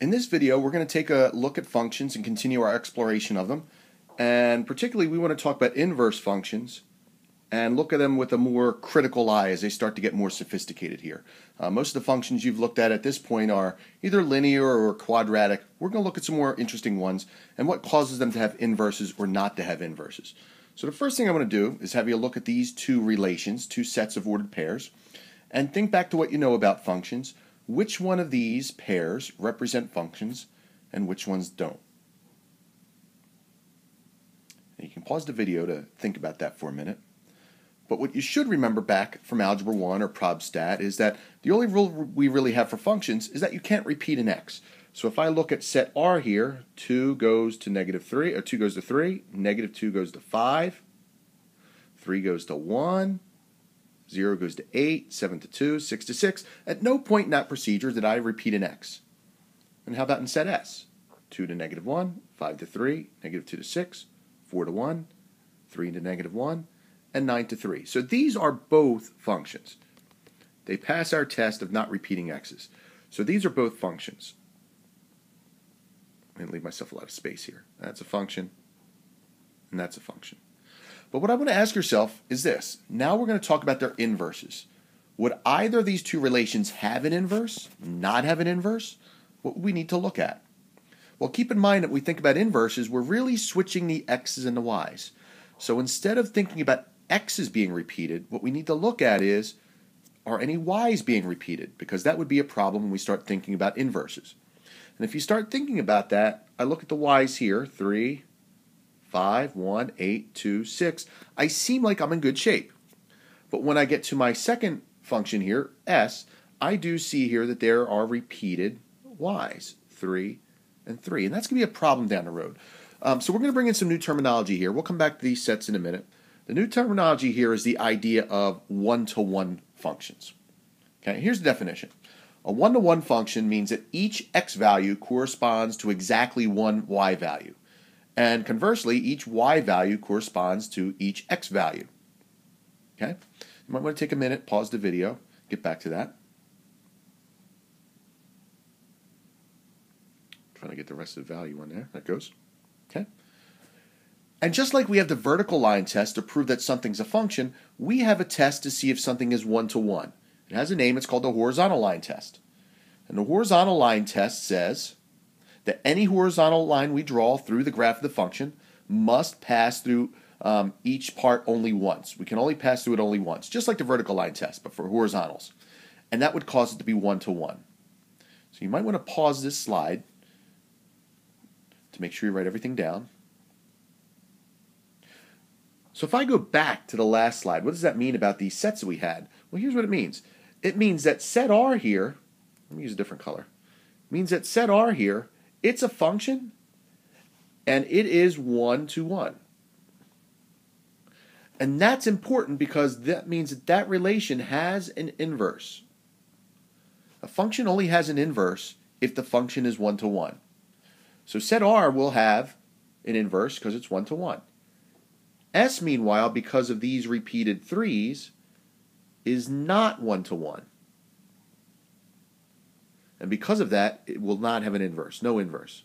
In this video, we're going to take a look at functions and continue our exploration of them. And particularly, we want to talk about inverse functions and look at them with a more critical eye as they start to get more sophisticated here. Most of the functions you've looked at this point are either linear or quadratic. We're going to look at some more interesting ones and what causes them to have inverses or not to have inverses. So the first thing I want to do is have you look at these two relations, two sets of ordered pairs, and think back to what you know about functions. Which one of these pairs represent functions and which ones don't? And you can pause the video to think about that for a minute. But what you should remember back from Algebra 1 or Prob Stat is that the only rule we really have for functions is that you can't repeat an x. So if I look at set R here, 2 goes to -3, or 2 goes to 3, -2 goes to 5, 3 goes to 1, 0 goes to 8, 7 to 2, 6 to 6. At no point in that procedure did I repeat an x. And how about in set S? 2 to -1, 5 to 3, -2 to 6, 4 to 1, 3 to -1, and 9 to 3. So these are both functions. They pass our test of not repeating x's. So these are both functions. I'm going to leave myself a lot of space here. That's a function, and that's a function. But what I want to ask yourself is this. Now we're going to talk about their inverses. Would either of these two relations have an inverse, not have an inverse? What would we need to look at? Well, keep in mind that when we think about inverses, we're really switching the x's and the y's. So instead of thinking about x's being repeated, what we need to look at is, are any y's being repeated? Because that would be a problem when we start thinking about inverses. And if you start thinking about that, I look at the y's here, 3, 5, 1, 8, 2, 6. I seem like I'm in good shape. But when I get to my second function here, s, I do see here that there are repeated y's, 3 and 3. And that's going to be a problem down the road. So we're going to bring in some new terminology here. We'll come back to these sets in a minute. The new terminology here is the idea of one-to-one functions. Okay, here's the definition. A one-to-one function means that each x value corresponds to exactly one y value. And conversely, each y value corresponds to each x value. Okay? You might want to take a minute, pause the video, get back to that. Trying to get the rest of the value on there. That goes. Okay? And just like we have the vertical line test to prove that something's a function, we have a test to see if something is one-to-one. It has a name. It's called the horizontal line test. And the horizontal line test says that any horizontal line we draw through the graph of the function must pass through each part only once. We can only pass through it only once, just like the vertical line test, but for horizontals. And that would cause it to be one-to-one. So you might want to pause this slide to make sure you write everything down. So if I go back to the last slide, what does that mean about these sets that we had? Well, here's what it means. It means that set R here, let me use a different color, means that set R here, it's a function, and it is one-to-one. And that's important because that means that that relation has an inverse. A function only has an inverse if the function is one-to-one. So set R will have an inverse because it's one-to-one. S, meanwhile, because of these repeated 3's, is not one-to-one. And because of that, it will not have an inverse, no inverse.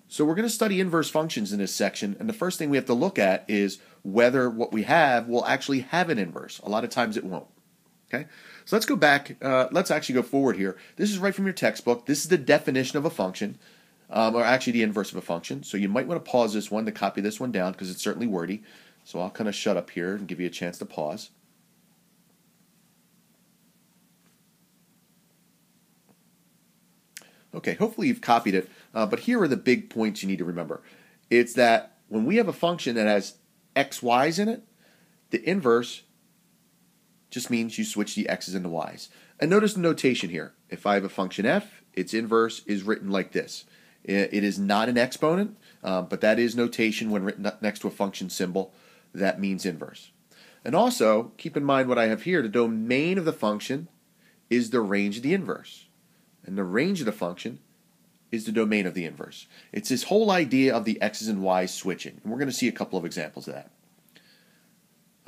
So we're going to study inverse functions in this section, and the first thing we have to look at is whether what we have will actually have an inverse. A lot of times it won't. Okay? So let's go back. Let's actually go forward here. This is right from your textbook. This is the definition of a function. Or actually the inverse of a function. So you might want to pause this one to copy this one down because it's certainly wordy. So I'll kind of shut up here and give you a chance to pause. Okay, hopefully you've copied it, but here are the big points you need to remember. It's that when we have a function that has x, y's in it, the inverse just means you switch the x's and the y's. And notice the notation here. If I have a function f, its inverse is written like this. It is not an exponent, but that is notation when written next to a function symbol. That means inverse. And also, keep in mind what I have here. The domain of the function is the range of the inverse. And the range of the function is the domain of the inverse. It's this whole idea of the x's and y's switching. And we're going to see a couple of examples of that.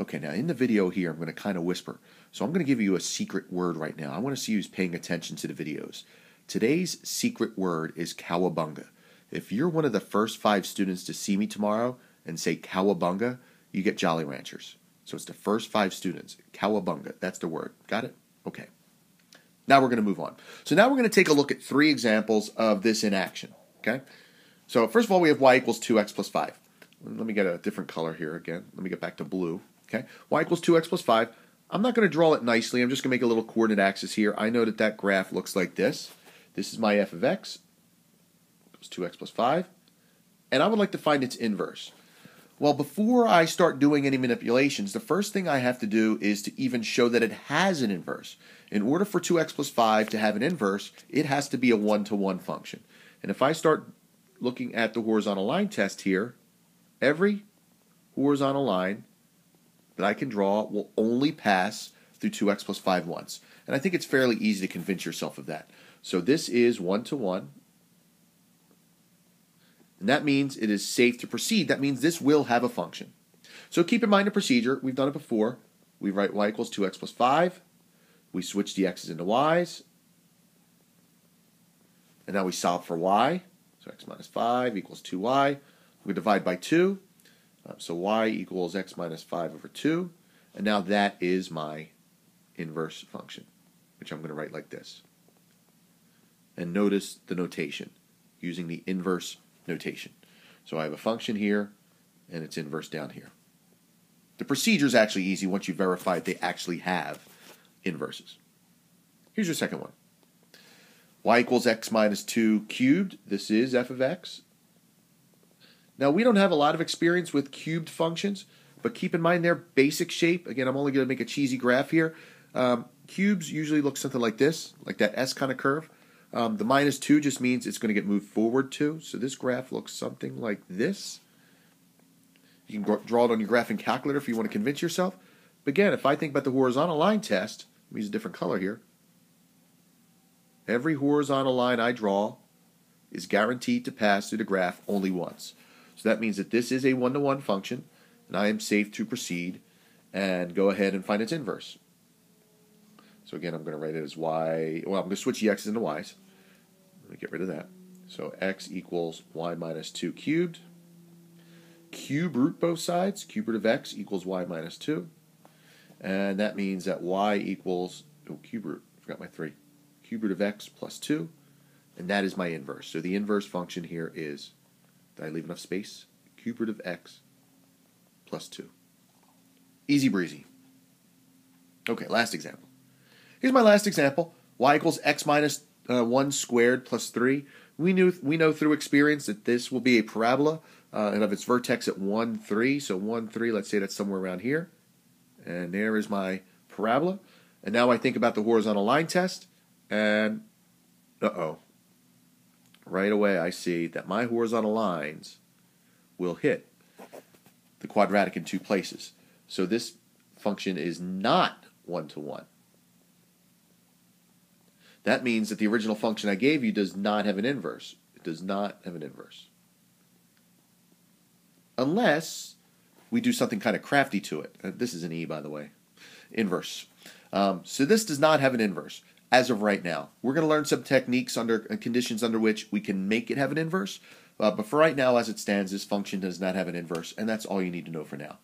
Okay, now in the video here, I'm going to kind of whisper. So I'm going to give you a secret word right now. I want to see who's paying attention to the videos. Today's secret word is cowabunga. If you're one of the first 5 students to see me tomorrow and say cowabunga, you get Jolly Ranchers. So it's the first 5 students. Cowabunga, that's the word. Got it? Okay. Now we're going to move on. So now we're going to take a look at 3 examples of this in action. Okay? So first of all, we have y equals 2x plus 5. Let me get a different color here again. Let me get back to blue. Okay? Y equals 2x plus 5. I'm not going to draw it nicely. I'm just going to make a little coordinate axis here. I know that that graph looks like this. This is my f of x. It's 2x plus 5. And I would like to find its inverse. Well, before I start doing any manipulations, the first thing I have to do is to even show that it has an inverse. In order for 2x plus 5 to have an inverse, it has to be a 1-to-1 function. And if I start looking at the horizontal line test here, every horizontal line that I can draw will only pass through 2x plus 5 once. And I think it's fairly easy to convince yourself of that. So this is 1-to-1. And that means it is safe to proceed. That means this will have a function. So keep in mind the procedure. We've done it before. We write y equals 2x plus 5. We switch the x's into y's. And now we solve for y. So x minus 5 equals 2y. We divide by 2. So y equals x minus 5 over 2. And now that is my inverse function, which I'm going to write like this. And notice the notation, using the inverse notation. So I have a function here, and its inverse down here. The procedure is actually easy once you verify they actually have inverses. Here's your second one. Y equals x minus 2 cubed. This is f of x. Now, we don't have a lot of experience with cubed functions, but keep in mind their basic shape. Again, I'm only going to make a cheesy graph here. Cubes usually look something like this, like that S kind of curve. The minus 2 just means it's going to get moved forward 2. So this graph looks something like this. You can draw it on your graphing calculator if you want to convince yourself. But again, if I think about the horizontal line test, let me use a different color here. Every horizontal line I draw is guaranteed to pass through the graph only once. So that means that this is a 1-to-1 function, and I am safe to proceed and go ahead and find its inverse. So again, I'm going to write it as y. Well, I'm going to switch the x's into y's. Let me get rid of that. So x equals y minus 2 cubed. Cube root both sides. Cube root of x equals y minus 2. And that means that y equals, cube root, forgot my 3. Cube root of x plus 2. And that is my inverse. So the inverse function here is, did I leave enough space? Cube root of x plus 2. Easy breezy. Okay, last example. Here's my last example. Y equals x minus 1 squared plus 3. We know through experience that this will be a parabola and of its vertex at 1, 3. So 1, 3, let's say that's somewhere around here. And there is my parabola. And now I think about the horizontal line test. And, right away I see that my horizontal lines will hit the quadratic in 2 places. So this function is not 1-to-1. That means that the original function I gave you does not have an inverse. It does not have an inverse. Unless we do something kind of crafty to it. This is an E, by the way. Inverse. So this does not have an inverse as of right now. We're going to learn some techniques under conditions under which we can make it have an inverse. But for right now, as it stands, this function does not have an inverse, and that's all you need to know for now.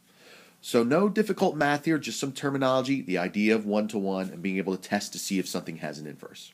So no difficult math here, just some terminology, the idea of 1-to-1, and being able to test to see if something has an inverse.